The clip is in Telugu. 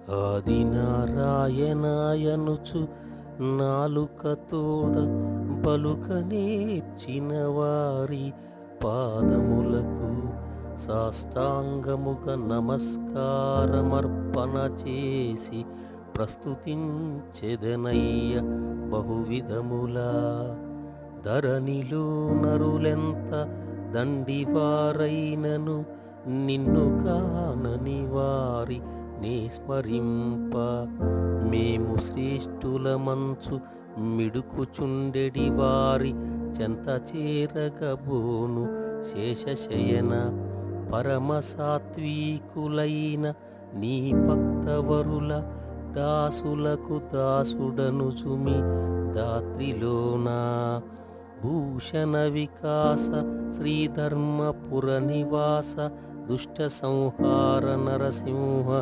ఆదినారాయణాయనుచు నాలుకతోడ బలుక నేర్చిన వారి పాదములకు సాష్టాంగముగ నమస్కారమర్పణ చేసి ప్రస్తుతించెదనయ్య బహువిధములా. ధరణిలో నరులెంత దండివారైనను నిన్ను కానని వారి నీ స్మరింప మేము శ్రేష్ఠుల మంచు మిడుకుచుండెడి వారి చెంత చేరగబోను శేషశయన. పరమ సాత్వికులైన నీ భక్తవరుల దాసులకు దాసుడను సుమి దాత్రిలోనా. భూషణ వికాస శ్రీధర్మపుర నివాస దుష్ట సంహార నరసింహ